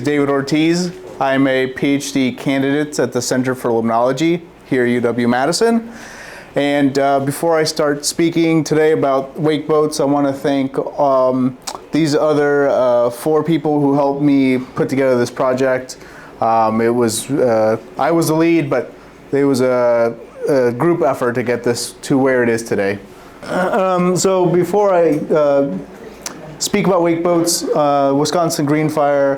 David Ortiz. I'm a PhD candidate at the Center for Limnology here at UW-Madison. And before I start speaking today about wake boats, I want to thank these other 4 people who helped me put together this project. I was the lead, but there was a group effort to get this to where it is today. So before I speak about wake boats, Wisconsin Green Fire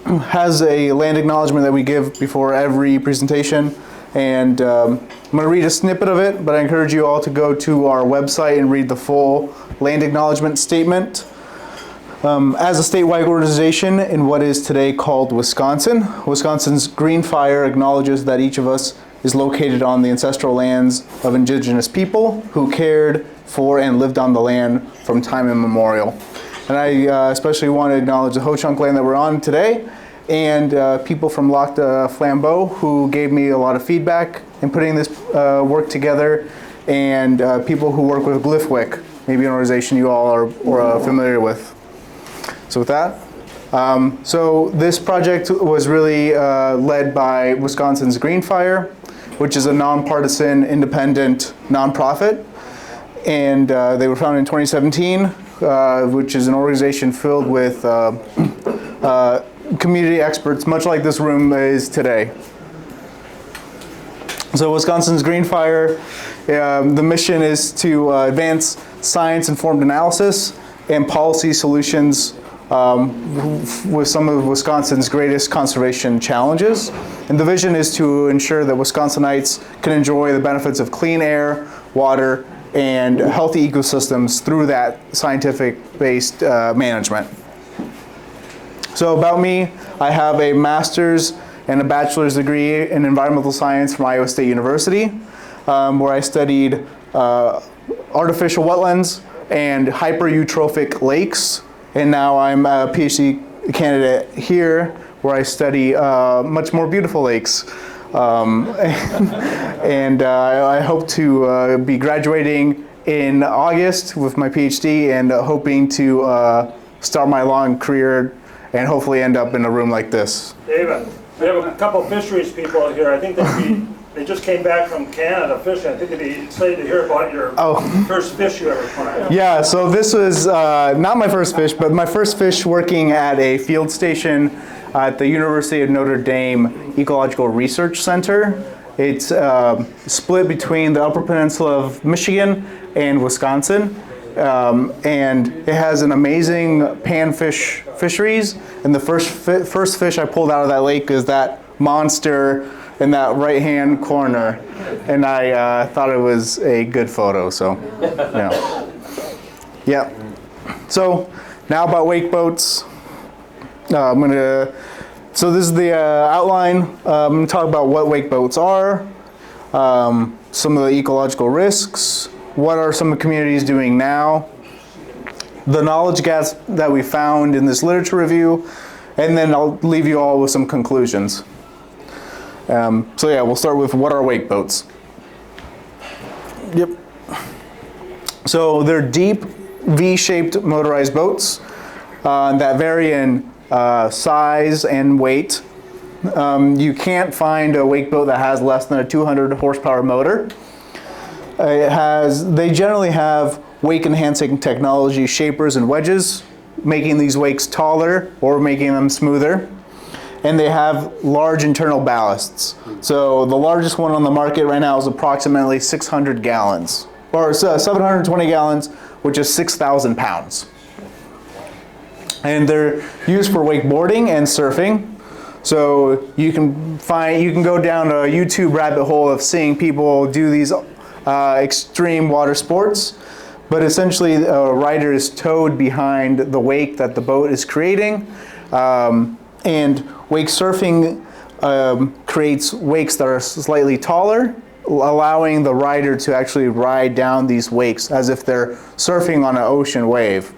has a land acknowledgement that we give before every presentation. And I'm going to read a snippet of it, but I encourage you all to go to our website and read the full land acknowledgement statement. As a statewide organization in what is today called Wisconsin, Wisconsin's Green Fire acknowledges that each of us is located on the ancestral lands of indigenous people who cared for and lived on the land from time immemorial. And I especially want to acknowledge the Ho-Chunk land that we're on today, and people from Lac du Flambeau who gave me a lot of feedback in putting this work together, and people who work with Glyphwick, maybe an organization you all are familiar with. So with that, so this project was really led by Wisconsin's Green Fire, which is a nonpartisan, independent nonprofit, and they were founded in 2017, which is an organization filled with community experts, much like this room is today. So Wisconsin's Green Fire, the mission is to advance science-informed analysis and policy solutions with some of Wisconsin's greatest conservation challenges. And the vision is to ensure that Wisconsinites can enjoy the benefits of clean air, water, and healthy ecosystems through that scientific-based management. So about me, I have a master's and a bachelor's degree in environmental science from Iowa State University, where I studied artificial wetlands and hyper-eutrophic lakes. And now I'm a PhD candidate here, where I study much more beautiful lakes. And I hope to be graduating in August with my PhD, and hoping to start my long career and hopefully end up in a room like this. David, we have a couple fisheries people here. I think they just came back from Canada fishing. I think they'd be excited to hear about your first fish you ever caught. Yeah, so this was not my first fish, but my first fish working at a field station at the University of Notre Dame Ecological Research Center. It's split between the Upper Peninsula of Michigan and Wisconsin. And it has an amazing panfish fisheries. And the first fish I pulled out of that lake is that monster in that right-hand corner. And I thought it was a good photo, so, yeah. So now about wake boats. So this is the outline. I'm going to talk about what wake boats are, some of the ecological risks, what are some of the communities doing now, the knowledge gaps that we found in this literature review, and then I'll leave you all with some conclusions. So yeah, we'll start with what are wake boats. Yep. So they're deep V-shaped motorized boats that vary in size and weight. You can't find a wake boat that has less than a 200 horsepower motor. They generally have wake enhancing technology, shapers and wedges, making these wakes taller or making them smoother. And they have large internal ballasts. So the largest one on the market right now is approximately 600 gallons, or 720 gallons, which is 6,000 pounds. And they're used for wakeboarding and surfing. So you can go down a YouTube rabbit hole of seeing people do these extreme water sports. But essentially, a rider is towed behind the wake that the boat is creating. And wake surfing creates wakes that are slightly taller, allowing the rider to actually ride down these wakes as if they're surfing on an ocean wave.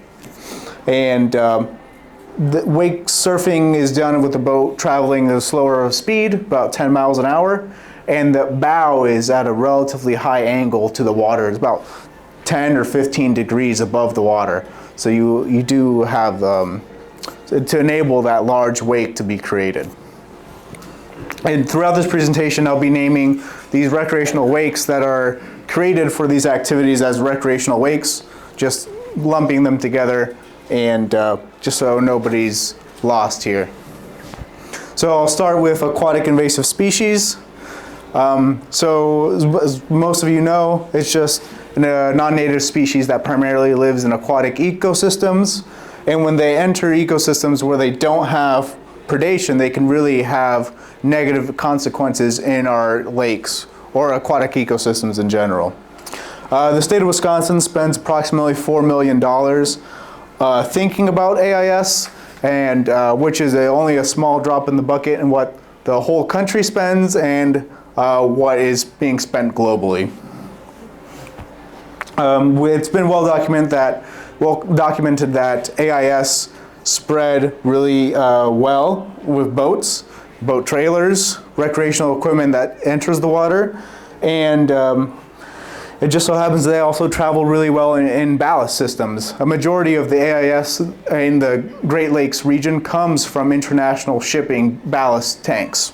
And the wake surfing is done with the boat traveling at a slower speed, about 10 miles an hour, and the bow is at a relatively high angle to the water. It's about 10 or 15 degrees above the water. So you do have to enable that large wake to be created. And throughout this presentation, I'll be naming these recreational wakes that are created for these activities as recreational wakes, just lumping them together, and just so nobody's lost here. So I'll start with aquatic invasive species. So as most of you know, it's just a non-native species that primarily lives in aquatic ecosystems. And when they enter ecosystems where they don't have predation, they can really have negative consequences in our lakes or aquatic ecosystems in general. The state of Wisconsin spends approximately $4 million thinking about AIS, and which is only a small drop in the bucket in what the whole country spends and what is being spent globally. It's been well documented that AIS spread really well with boats, boat trailers, recreational equipment that enters the water, and it just so happens they also travel really well in ballast systems. A majority of the AIS in the Great Lakes region comes from international shipping ballast tanks.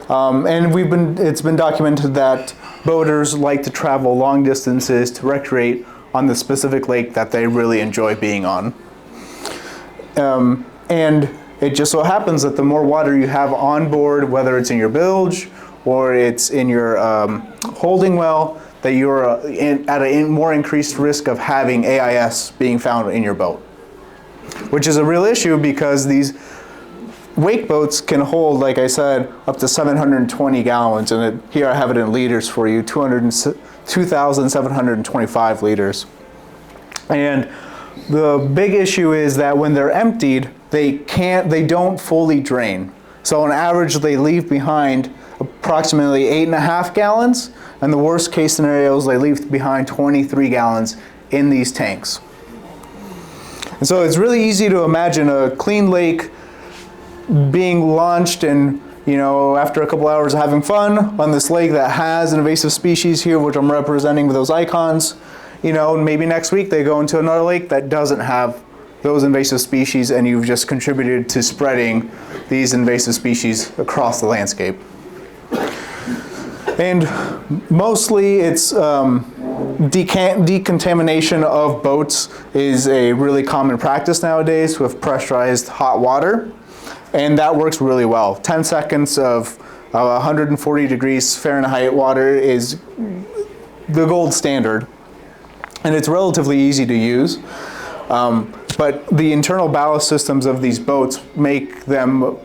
And it's been documented that boaters like to travel long distances to recreate on the specific lake that they really enjoy being on. And it just so happens that the more water you have on board, whether it's in your bilge or it's in your holding well, that you're at a more increased risk of having AIS being found in your boat. Which is a real issue because these wake boats can hold, like I said, up to 720 gallons, and here I have it in liters for you, 2,725 liters. And the big issue is that when they're emptied, they don't fully drain. So on average, they leave behind approximately 8.5 gallons, and the worst case scenarios, they leave behind 23 gallons in these tanks. And so it's really easy to imagine a clean lake being launched and, after a couple hours of having fun on this lake that has an invasive species here, which I'm representing with those icons, maybe next week they go into another lake that doesn't have those invasive species, and you've just contributed to spreading these invasive species across the landscape. And mostly it's decontamination of boats is a really common practice nowadays with pressurized hot water, and that works really well. 10 seconds of 140 degrees Fahrenheit water is the gold standard, and it's relatively easy to use. But the internal ballast systems of these boats make them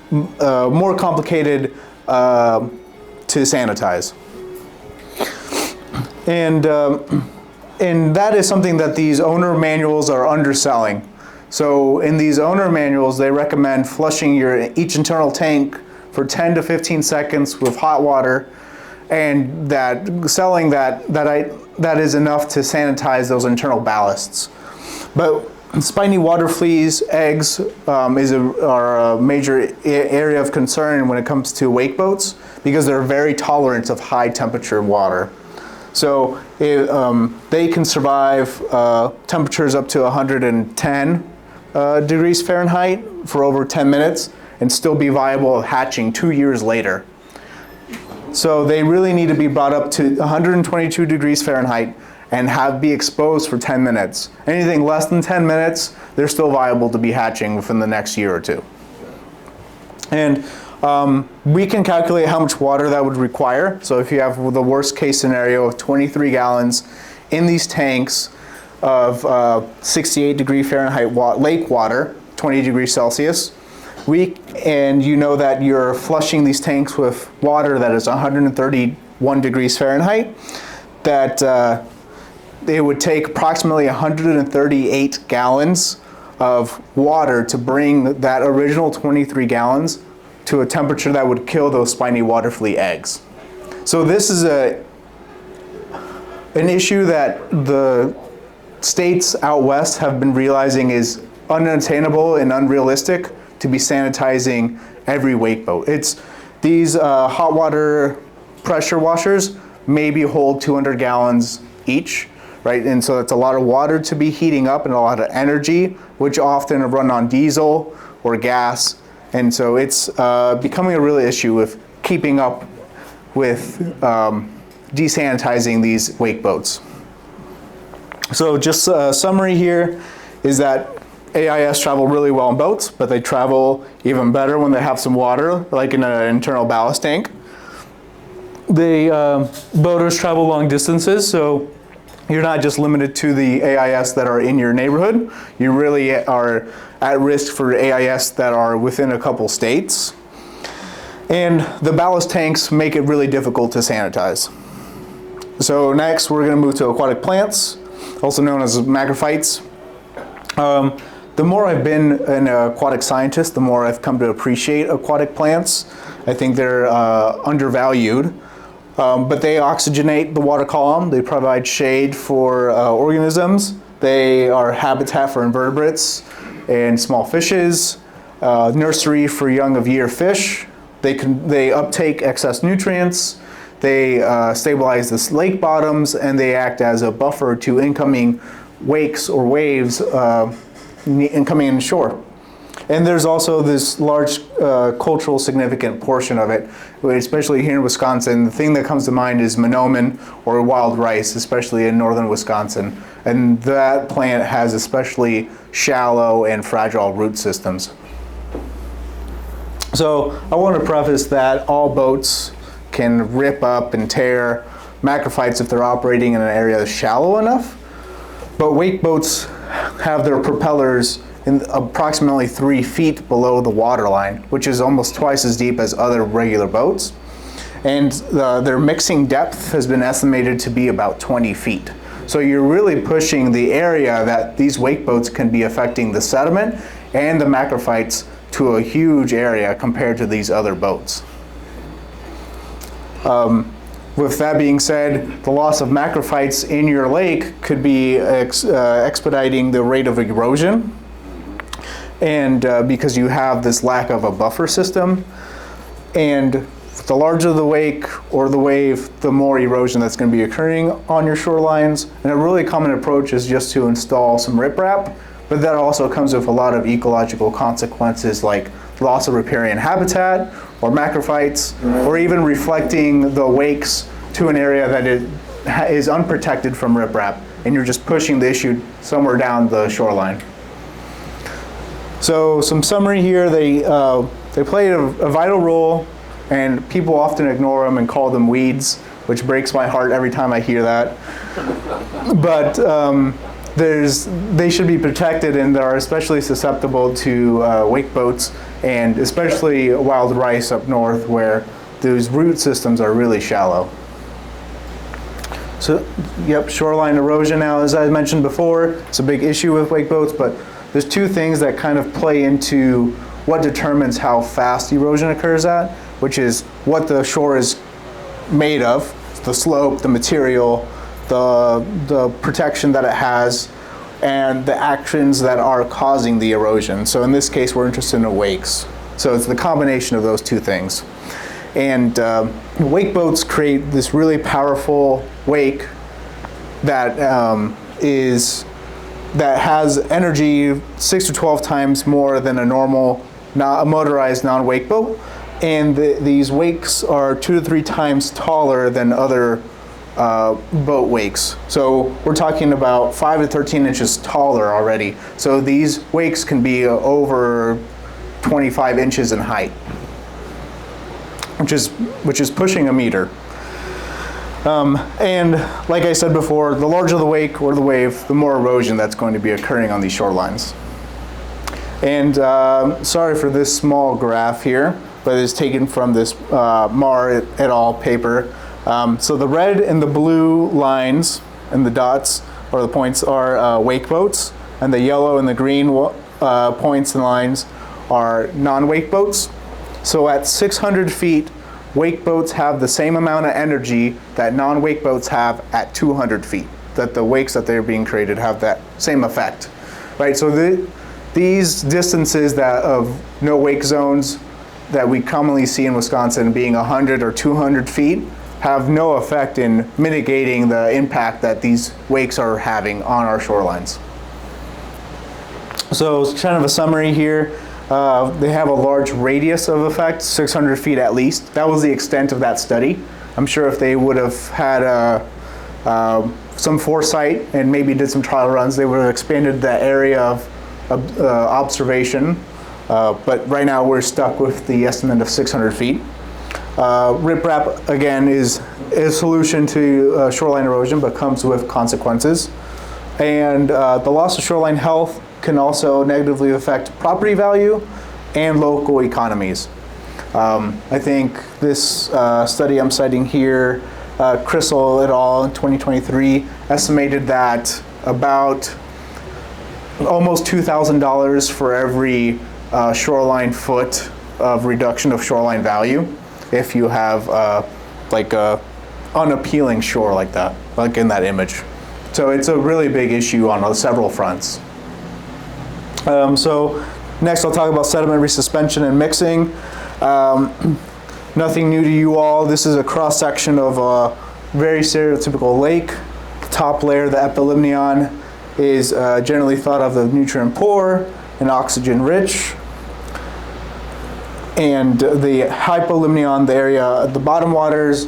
more complicated to sanitize. And that is something that these owner manuals are underselling. So in these owner manuals, they recommend flushing each internal tank for 10 to 15 seconds with hot water, and that is enough to sanitize those internal ballasts. But spiny water fleas, eggs, are a major area of concern when it comes to wake boats because they're very tolerant of high temperature water. So they can survive temperatures up to 110 degrees Fahrenheit for over 10 minutes and still be viable hatching 2 years later. So they really need to be brought up to 122 degrees Fahrenheit and be exposed for 10 minutes. Anything less than 10 minutes, they're still viable to be hatching within the next year or two. And we can calculate how much water that would require. So if you have the worst case scenario of 23 gallons in these tanks of 68 degree Fahrenheit lake water, 20 degrees Celsius, and you know that you're flushing these tanks with water that is 131 degrees Fahrenheit, that it would take approximately 138 gallons of water to bring that original 23 gallons to a temperature that would kill those spiny water flea eggs. So this is an issue that the states out west have been realizing is unattainable and unrealistic to be sanitizing every wake boat. These hot water pressure washers maybe hold 200 gallons each, right? And so it's a lot of water to be heating up and a lot of energy, which often run on diesel or gas. And so it's becoming a real issue with keeping up with desanitizing these wake boats. So just a summary here is that AIS travel really well in boats, but they travel even better when they have some water, like in an internal ballast tank. The boaters travel long distances, so you're not just limited to the AIS that are in your neighborhood. You really are at risk for AIS that are within a couple states. And the ballast tanks make it really difficult to sanitize. So next, we're going to move to aquatic plants, also known as macrophytes. The more I've been an aquatic scientist, the more I've come to appreciate aquatic plants. I think they're undervalued, but they oxygenate the water column. They provide shade for organisms. They are habitat for invertebrates and small fishes, nursery for young of year fish. They uptake excess nutrients. They stabilize the lake bottoms, and they act as a buffer to incoming wakes or waves coming in shore. And there's also this large cultural significant portion of it, especially here in Wisconsin. The thing that comes to mind is monomen or wild rice, especially in northern Wisconsin. And that plant has especially shallow and fragile root systems. So I want to preface that all boats can rip up and tear macrophytes if they're operating in an area that's shallow enough. But wake boats have their propellers in approximately 3 feet below the water line, which is almost twice as deep as other regular boats. And their mixing depth has been estimated to be about 20 feet. So you're really pushing the area that these wake boats can be affecting the sediment and the macrophytes to a huge area compared to these other boats. With that being said, the loss of macrophytes in your lake could be expediting the rate of erosion, and because you have this lack of a buffer system. And the larger the wake or the wave, the more erosion that's going to be occurring on your shorelines. And a really common approach is just to install some riprap, but that also comes with a lot of ecological consequences like loss of riparian habitat or macrophytes, or even reflecting the wakes to an area that is unprotected from riprap, and you're just pushing the issue somewhere down the shoreline. So some summary here, they play a vital role, and people often ignore them and call them weeds, which breaks my heart every time I hear that. But they should be protected, and are especially susceptible to wake boats, and especially wild rice up north where those root systems are really shallow. So, yep, shoreline erosion now, as I mentioned before, it's a big issue with wake boats, but there's two things that kind of play into what determines how fast erosion occurs at, which is what the shore is made of, the slope, the material, the protection that it has, and the actions that are causing the erosion. So in this case, we're interested in wakes. So it's the combination of those two things. And wake boats create this really powerful wake that has energy 6 to 12 times more than a normal motorized non-wake boat. And these wakes are 2 to 3 times taller than other boat wakes. So we're talking about 5 to 13 inches taller already. So these wakes can be over 25 inches in height, which is pushing a meter. And like I said before, the larger the wake or the wave, the more erosion that's going to be occurring on these shorelines. And sorry for this small graph here, but it's taken from this Marr et al. Paper. So the red and the blue lines and the dots or the points are wake boats, and the yellow and the green points and lines are non-wake boats. So at 600 feet, wake boats have the same amount of energy that non-wake boats have at 200 feet, that the wakes that they're being created have that same effect, right? So these distances of no wake zones that we commonly see in Wisconsin being 100 or 200 feet, have no effect in mitigating the impact that these wakes are having on our shorelines. So it's kind of a summary here. They have a large radius of effect, 600 feet at least. That was the extent of that study. I'm sure if they would have had some foresight and maybe did some trial runs, they would have expanded the area of observation. But right now we're stuck with the estimate of 600 feet. Riprap, again, is a solution to shoreline erosion, but comes with consequences. And the loss of shoreline health can also negatively affect property value and local economies. I think this study I'm citing here, Crystal et al. In 2023 estimated that about almost $2,000 for every shoreline foot of reduction of shoreline value if you have like a unappealing shore like that, like in that image. So it's a really big issue on several fronts. So next I'll talk about sediment resuspension and mixing. Nothing new to you all. This is a cross-section of a very stereotypical lake. The top layer, the epilimnion, is generally thought of as nutrient poor and oxygen rich. And the hypolimnion, the area at the bottom waters,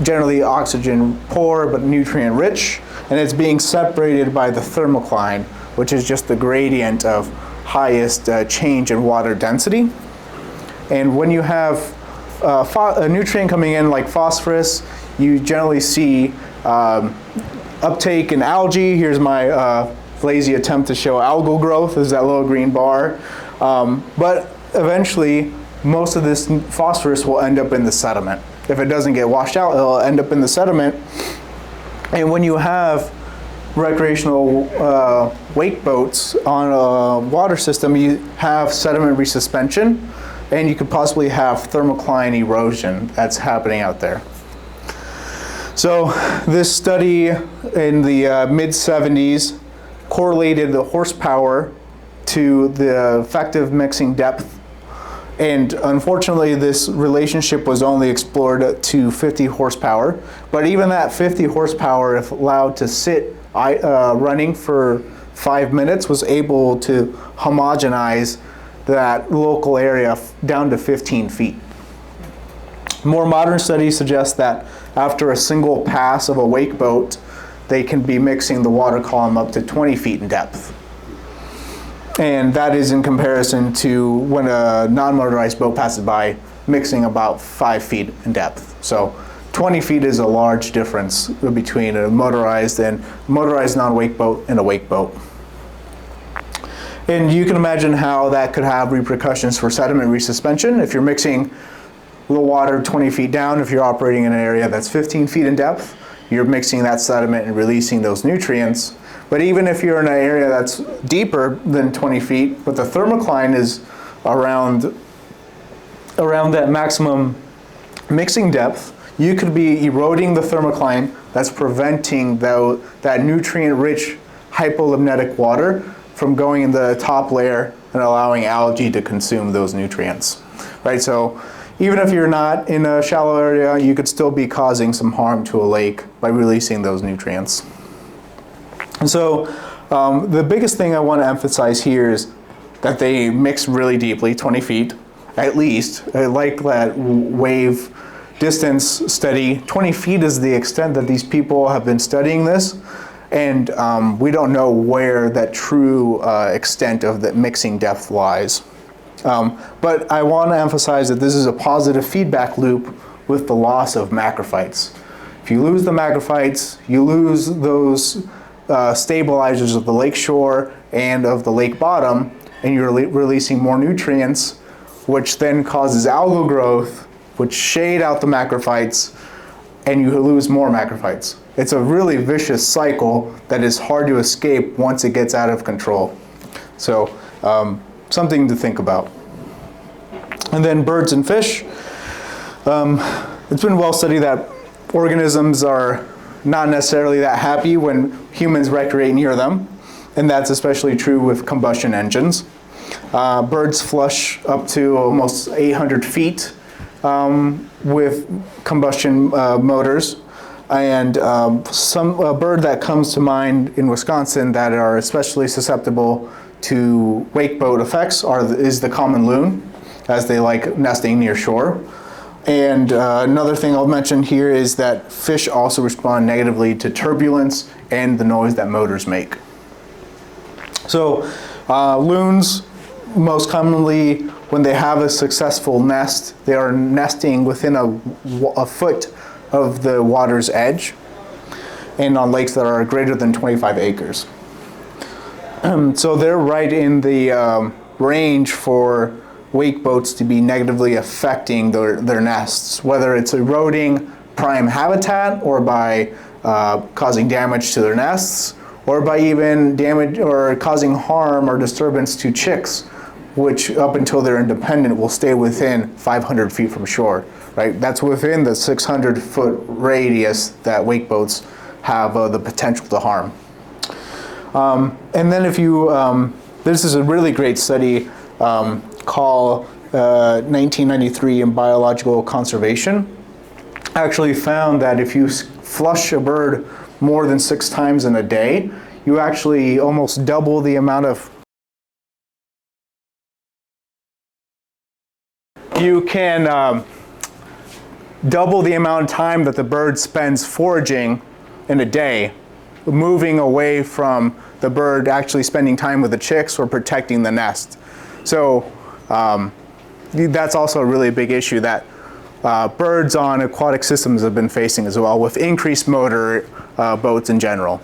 generally oxygen poor but nutrient rich. And it's being separated by the thermocline, which is just the gradient of highest change in water density. And when you have a nutrient coming in like phosphorus, you generally see uptake in algae. Here's my lazy attempt to show algal growth, is that little green bar. But eventually, most of this phosphorus will end up in the sediment. If it doesn't get washed out, it'll end up in the sediment. And when you have recreational wake boats on a water system, you have sediment resuspension, and you could possibly have thermocline erosion that's happening out there. So this study in the mid-70s correlated the horsepower to the effective mixing depth. And unfortunately, this relationship was only explored to 50 horsepower. But even that 50 horsepower, if allowed to sit running for 5 minutes, was able to homogenize that local area down to 15 feet. More modern studies suggest that after a single pass of a wake boat, they can be mixing the water column up to 20 feet in depth. And that is in comparison to when a non-motorized boat passes by, mixing about 5 feet in depth. So 20 feet is a large difference between a motorized non-wake boat and a wake boat. And you can imagine how that could have repercussions for sediment resuspension. If you're mixing the water 20 feet down, if you're operating in an area that's 15 feet in depth, you're mixing that sediment and releasing those nutrients. But even if you're in an area that's deeper than 20 feet, but the thermocline is around that maximum mixing depth, you could be eroding the thermocline that's preventing that nutrient-rich hypolimnetic water from going in the top layer and allowing algae to consume those nutrients, right? So even if you're not in a shallow area, you could still be causing some harm to a lake by releasing those nutrients. And so the biggest thing I want to emphasize here is that they mix really deeply, 20 feet at least. I like that wave distance study. 20 feet is the extent that these people have been studying this. And we don't know where that true extent of the mixing depth lies. But I want to emphasize that this is a positive feedback loop with the loss of macrophytes. If you lose the macrophytes, you lose those stabilizers of the lake shore and of the lake bottom, and you're releasing more nutrients, which then causes algal growth, which shade out the macrophytes, and you lose more macrophytes. It's a really vicious cycle that is hard to escape once it gets out of control. So something to think about. And then birds and fish. It's been well studied that organisms are not necessarily that happy when humans recreate near them, and that's especially true with combustion engines. Birds flush up to almost 800 feet with combustion motors. And a bird that comes to mind in Wisconsin that are especially susceptible to wake boat effects is the common loon, as they like nesting near shore. And another thing I'll mention here is that fish also respond negatively to turbulence and the noise that motors make. So loons, most commonly, when they have a successful nest, they are nesting within a foot of the water's edge and on lakes that are greater than 25 acres. So they're right in the range for wake boats to be negatively affecting their nests, whether it's eroding prime habitat or by causing damage to their nests, or by even damage or causing harm or disturbance to chicks, which up until they're independent will stay within 500 feet from shore, right? That's within the 600-foot radius that wake boats have the potential to harm. And then if you, this is a really great study called 1993 in Biological Conservation, actually found that if you flush a bird more than 6 times in a day, you actually almost double the amount of you can double the amount of time that the bird spends foraging in a day, moving away from the bird actually spending time with the chicks or protecting the nest. So that's also a really big issue that birds on aquatic systems have been facing as well, with increased motor boats in general.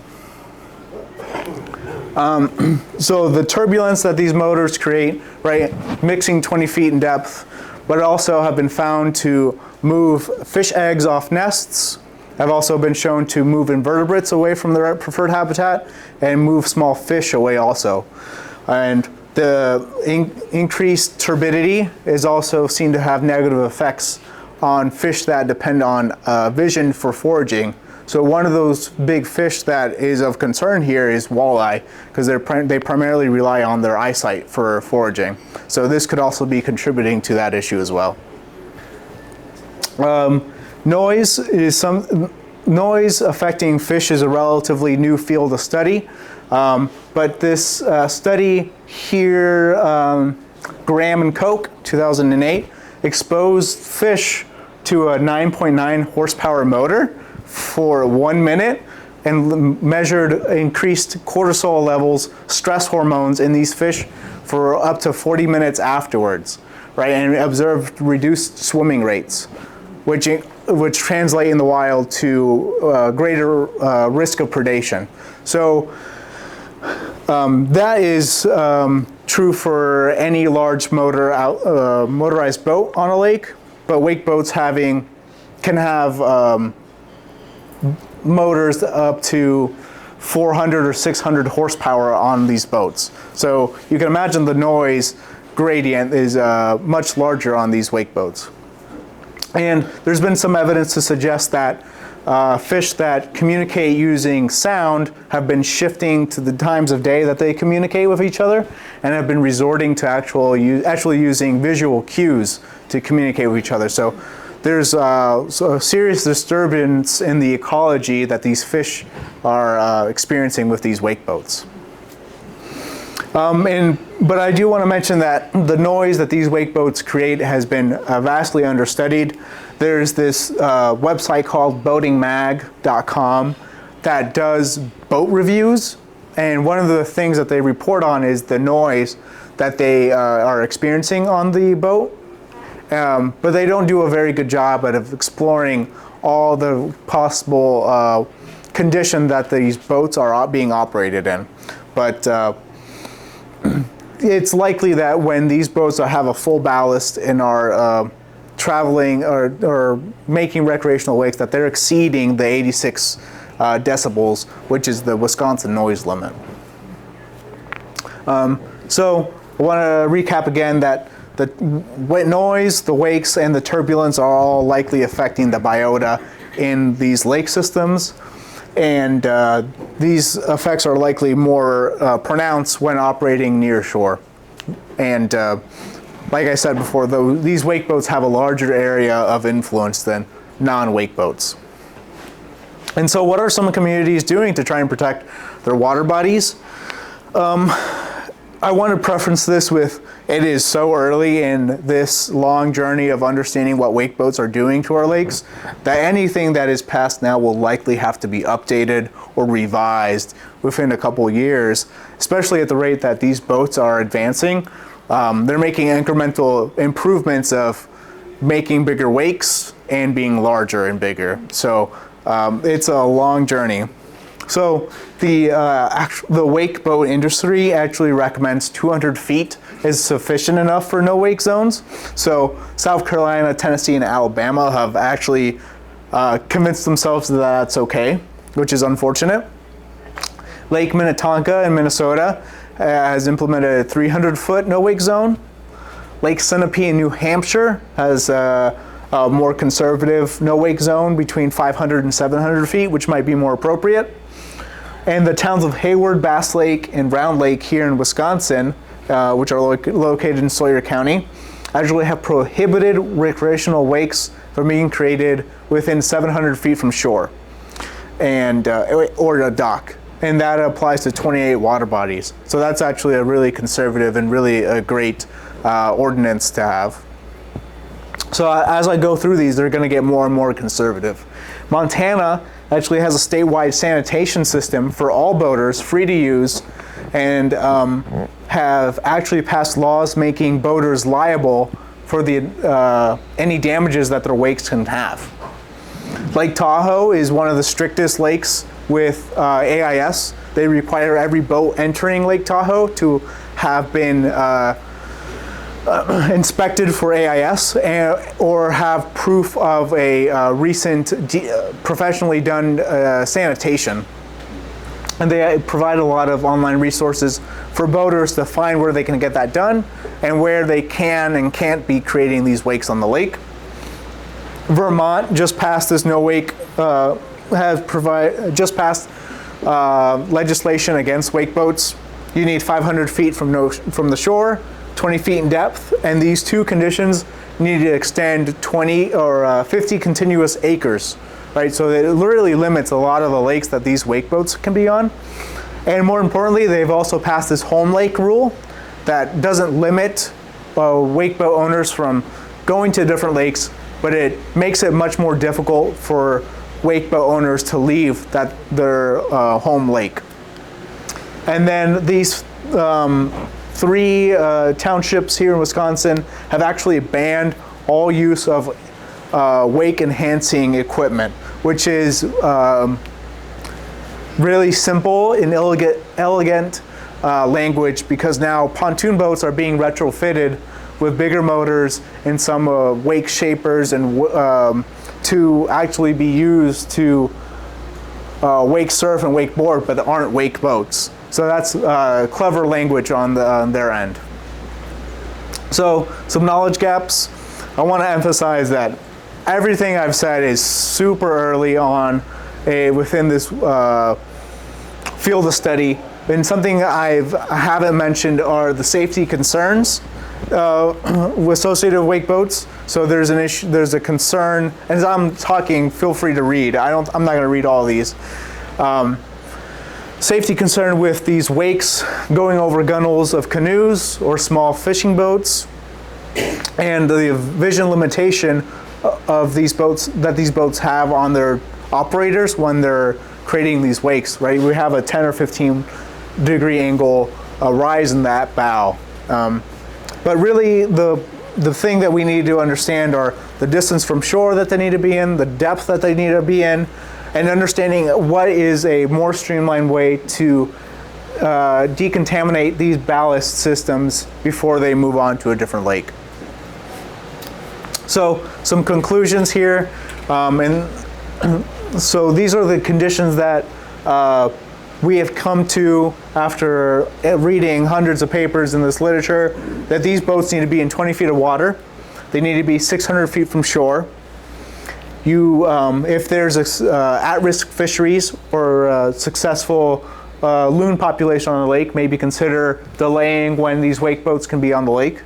So the turbulence that these motors create, right, mixing 20 feet in depth, but also have been found to move fish eggs off nests, have also been shown to move invertebrates away from their preferred habitat, and move small fish away also. And the increased turbidity is also seen to have negative effects on fish that depend on vision for foraging. So one of those big fish that is of concern here is walleye, because they primarily rely on their eyesight for foraging. So this could also be contributing to that issue as well. Noise affecting fish is a relatively new field of study, but this study here, Graham and Koch, 2008, exposed fish to a 9.9 horsepower motor for 1 minute and measured increased cortisol levels, stress hormones in these fish for up to 40 minutes afterwards, right? And observed reduced swimming rates, which translate in the wild to greater risk of predation. So that is true for any large motorized boat on a lake, but wake boats can have motors up to 400 or 600 horsepower on these boats. So you can imagine the noise gradient is much larger on these wake boats. And there's been some evidence to suggest that fish that communicate using sound have been shifting to the times of day that they communicate with each other, and have been resorting to actually using visual cues to communicate with each other. So there's a serious disturbance in the ecology that these fish are experiencing with these wake boats. But I do want to mention that the noise that these wake boats create has been vastly understudied. There's this website called boatingmag.com that does boat reviews, and one of the things that they report on is the noise that they are experiencing on the boat. But they don't do a very good job of exploring all the possible condition that these boats are being operated in. But it's likely that when these boats have a full ballast and are traveling or making recreational wakes, that they're exceeding the 86 decibels, which is the Wisconsin noise limit. So I want to recap again that the noise, the wakes, and the turbulence are all likely affecting the biota in these lake systems. And these effects are likely more pronounced when operating near shore. And like I said before, though, these wake boats have a larger area of influence than non-wake boats. And so what are some communities doing to try and protect their water bodies? I want to preference this with, it is so early in this long journey of understanding what wake boats are doing to our lakes that anything that is passed now will likely have to be updated or revised within a couple of years, especially at the rate that these boats are advancing. They're making incremental improvements of making bigger wakes and being larger and bigger. So it's a long journey. So the wake boat industry actually recommends 200 feet is sufficient enough for no wake zones. So South Carolina, Tennessee, and Alabama have actually convinced themselves that that's okay, which is unfortunate. Lake Minnetonka in Minnesota has implemented a 300-foot no wake zone. Lake Sunapee in New Hampshire has a more conservative no wake zone between 500 and 700 feet, which might be more appropriate. And the towns of Hayward, Bass Lake, and Round Lake here in Wisconsin, which are located in Sawyer County, actually have prohibited recreational wakes from being created within 700 feet from shore and or a dock. And that applies to 28 water bodies. So that's actually a really conservative and really a great ordinance to have. So as I go through these, they're going to get more and more conservative. Montana actually has a statewide sanitation system for all boaters, free to use, and have actually passed laws making boaters liable for the any damages that their wakes can have. Lake Tahoe is one of the strictest lakes with AIS. They require every boat entering Lake Tahoe to have been inspected for AIS or have proof of a recent professionally done sanitation. And they provide a lot of online resources for boaters to find where they can get that done and where they can and can't be creating these wakes on the lake. Vermont just passed this no wake, just passed legislation against wake boats. You need 500 feet from the shore, 20 feet in depth, and these two conditions need to extend 20 or 50 continuous acres, right? So it really limits a lot of the lakes that these wake boats can be on. And more importantly, they've also passed this home lake rule that doesn't limit wake boat owners from going to different lakes, but it makes it much more difficult for wake boat owners to leave their home lake. And then these three townships here in Wisconsin have actually banned all use of wake enhancing equipment, which is really simple and elegant language, because now pontoon boats are being retrofitted with bigger motors and some wake shapers and to actually be used to wake surf and wake board, but aren't wake boats. So that's clever language on their end. So some knowledge gaps. I want to emphasize that everything I've said is super early on within this field of study. And something I haven't mentioned are the safety concerns associated with wake boats. So there's an issue, there's a concern, and as I'm talking, feel free to read. I'm not going to read all these. Safety concern with these wakes going over gunnels of canoes or small fishing boats, and the vision limitation of these boats that these boats have on their operators when they're creating these wakes, right? We have a 10 or 15 degree angle rise in that bow. But really the thing that we need to understand are the distance from shore that they need to be in, the depth that they need to be in, and understanding what is a more streamlined way to decontaminate these ballast systems before they move on to a different lake. So some conclusions here, and so these are the conditions that we have come to after reading hundreds of papers in this literature, that these boats need to be in 20 feet of water. They need to be 600 feet from shore. If there's at-risk fisheries or successful loon population on the lake, maybe consider delaying when these wake boats can be on the lake.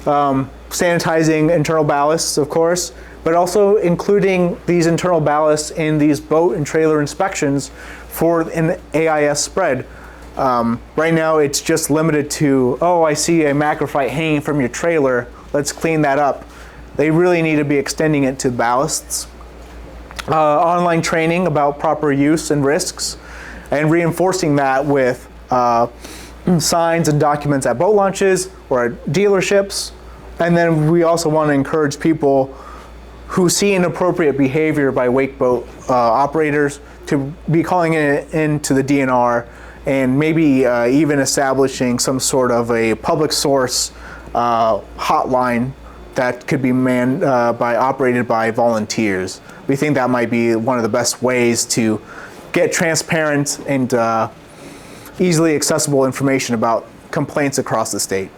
sanitizing internal ballasts, of course, but also including these internal ballasts in these boat and trailer inspections for an AIS spread. Right now it's just limited to, oh, I see a macrophyte hanging from your trailer, let's clean that up. They really need to be extending it to ballasts. Online training about proper use and risks, and reinforcing that with signs and documents at boat launches or at dealerships. And then we also want to encourage people who see inappropriate behavior by wake boat operators to be calling it into the DNR, and maybe even establishing some sort of a public source hotline that could be operated by volunteers. We think that might be one of the best ways to get transparent and easily accessible information about complaints across the state.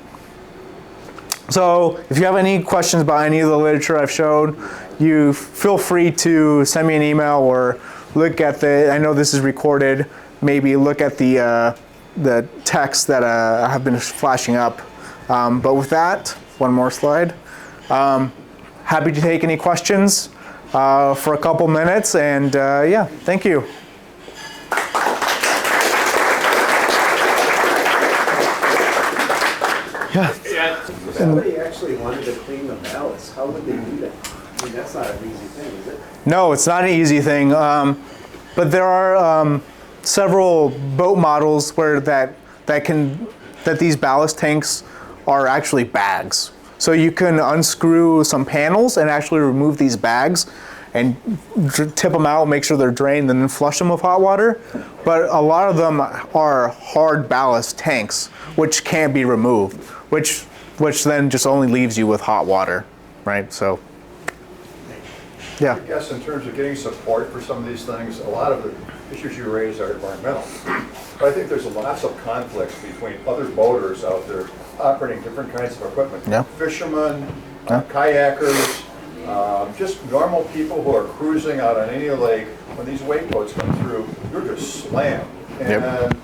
So if you have any questions about any of the literature I've showed, you feel free to send me an email or look at I know this is recorded, maybe look at the text that have been flashing up. But with that, one more slide. Happy to take any questions for a couple minutes, and yeah, thank you. Yeah. If somebody actually wanted to clean the ballasts, how would they do that? I mean, that's not an easy thing, is it? No, it's not an easy thing, but there are several boat models where that these ballast tanks are actually bags. So you can unscrew some panels and actually remove these bags and tip them out, make sure they're drained, and then flush them with hot water. But a lot of them are hard ballast tanks, which can't be removed, which then just only leaves you with hot water, right? So, yeah. I guess in terms of getting support for some of these things, a lot of the issues you raise are environmental. But I think there's lots of conflicts between other boaters out there operating different kinds of equipment. Yeah. Fishermen, kayakers, just normal people who are cruising out on any lake. When these wake boats come through, you're just slammed. And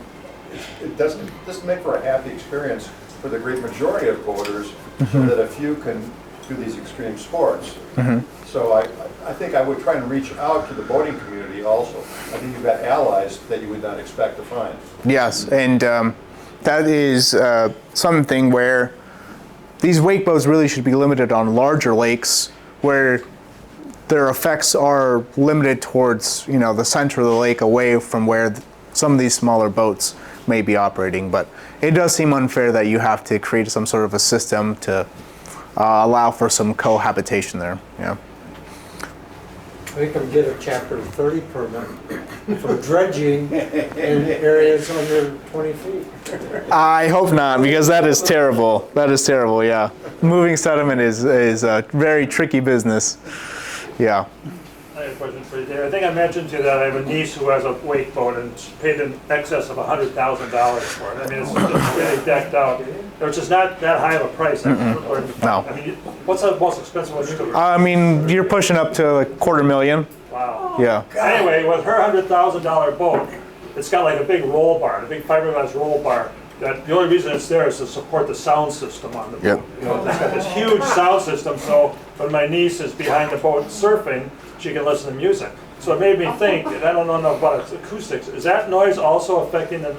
it doesn't make for a happy experience for the great majority of boaters, so that a few can do these extreme sports. So I think I would try and reach out to the boating community also. I think you've got allies that you would not expect to find. Yes, and that is something where these wake boats really should be limited on larger lakes where their effects are limited towards, the center of the lake, away from where some of these smaller boats may be operating. But it does seem unfair that you have to create some sort of a system to allow for some cohabitation there. Yeah. We can get a chapter 30 permit for dredging in areas under 20 feet. I hope not, because that is terrible. That is terrible, yeah. Moving sediment is a very tricky business. Yeah. I have a question for you, Dave. I think I mentioned to you that I have a niece who has a wake boat and she paid in excess of $100,000 for it. I mean, it's just really decked out, which is not that high of a price. No. I mean, what's the most expensive one you could? I mean, you're pushing up to like $250,000. Wow. Yeah. Anyway, with her $100,000 boat, it's got like a big roll bar, a big fiberglass roll bar. That the only reason it's there is to support the sound system on the boat. Yep. It's got this huge sound system, so when my niece is behind the boat surfing, she can listen to music. So it made me think, and I don't know about acoustics, is that noise also affecting are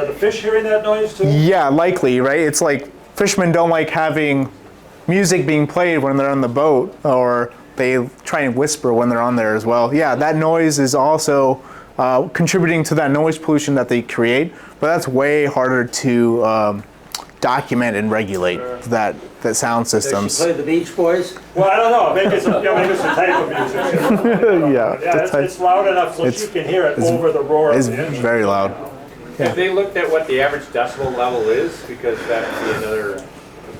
the fish hearing that noise too? Yeah, likely, right? It's like fishermen don't like having music being played when they're on the boat, or they try and whisper when they're on there as well. Yeah, that noise is also contributing to that noise pollution that they create, but that's way harder to document and regulate. Sure. that sound systems. Does she play the Beach Boys? Well, I don't know. Maybe it's a type of music. Yeah, It's loud enough so she can hear it over the roar It's of the engine. very loud. Have they looked at what the average decibel level is? Because that would be another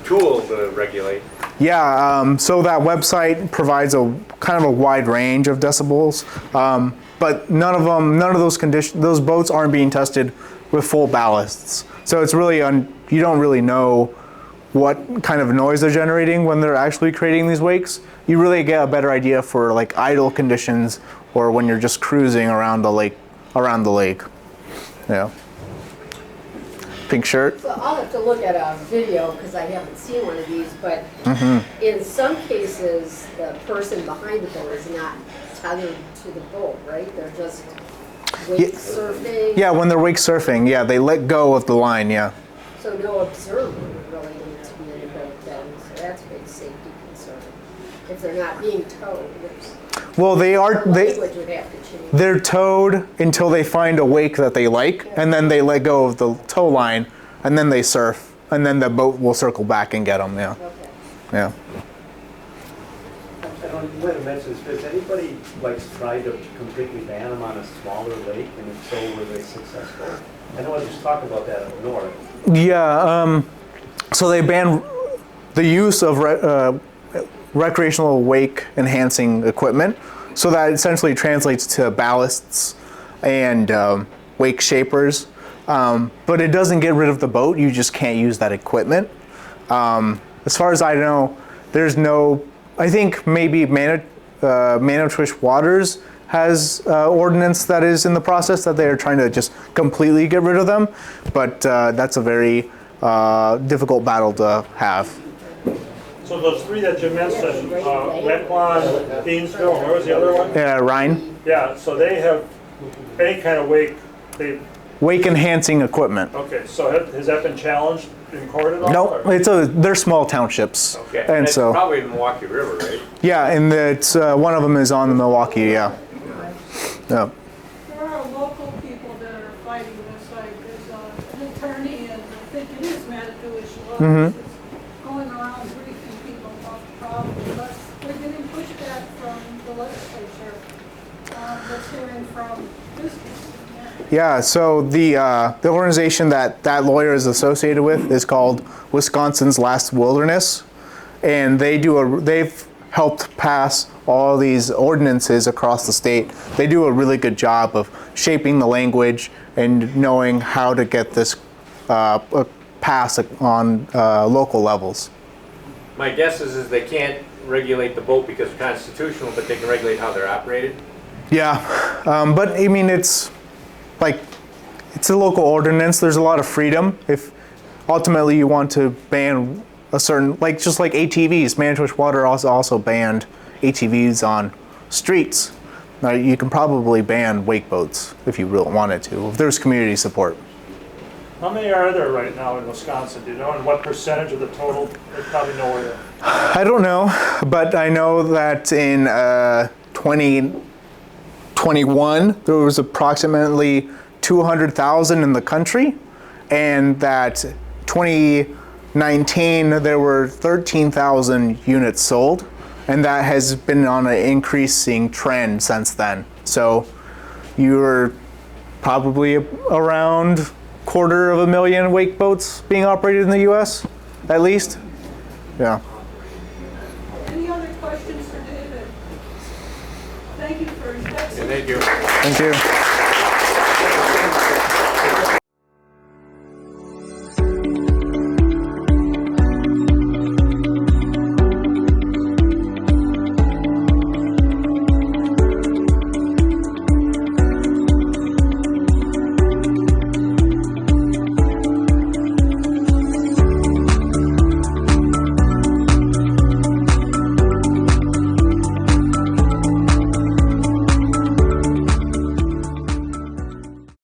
tool to regulate. Yeah, so that website provides a kind of a wide range of decibels, but none of those boats aren't being tested with full ballasts. So it's really you don't really know what kind of noise they're generating when they're actually creating these wakes. You really get a better idea for like idle conditions or when you're just cruising around the lake. Yeah. pink shirt. So I'll have to look at a video because I haven't seen one of these, but in some cases, the person behind the boat is not tethered to the boat, right? They're just wake surfing. Yeah, when they're wake surfing, yeah, they let go of the line, yeah. So no observer would really need to be in the boat then, so that's a big safety concern. If they're not being towed, Well, the language would have to change. they're towed until they find a wake that they like, and then they let go of the tow line, and then they surf, and then the boat will circle back and get them, yeah. Okay. Yeah. I don't want to mention this, has anybody like tried to completely ban them on a smaller lake, and if so, were they successful? I know I was talking about that up north. Yeah, so they banned the use of recreational wake enhancing equipment. So that essentially translates to ballasts and wake shapers. But it doesn't get rid of the boat, you just can't use that equipment. As far as I know, there's no, I think maybe Manitowish Waters has ordinance that is in the process that they are trying to just completely get rid of them, but that's a very difficult battle to have. So those three that you mentioned, Mequon, Deansville, and where was the other one? Rhine, Yeah, so they have any kind of wake, wake enhancing equipment. okay, so has that been challenged in court at all? No, or- they're small townships, Okay, and it's so probably the Milwaukee River, right? yeah, and it's one of them is on the Milwaukee, yeah. Yeah. There are local people that are fighting this, like there's an attorney, and I think it is Manitowish Waters, that's going around briefing people about the problem, but they're getting pushback from the legislature, that's hearing from business. Yeah, so the organization that lawyer is associated with is called Wisconsin's Last Wilderness, and they've helped pass all these ordinances across the state. They do a really good job of shaping the language and knowing how to get this pass on local levels. My guess is they can't regulate the boat because it's constitutional, but they can regulate how they're operated. Yeah, but I mean, it's a local ordinance. There's a lot of freedom. If ultimately you want to ban a certain, just like ATVs, Manitowish Water also banned ATVs on streets. Now you can probably ban wake boats if you really wanted to, if there's community support. How many are there right now in Wisconsin? Do you know, and what percentage of the total? There's probably nowhere. I don't know, but I know that in 2021 there was approximately 200,000 in the country, and that 2019 there were 13,000 units sold, and that has been on an increasing trend since then. So you're probably around 250,000 wake boats being operated in the US, at least. Yeah. Any other questions for David? Thank you for your testimony. Thank you. Thank you.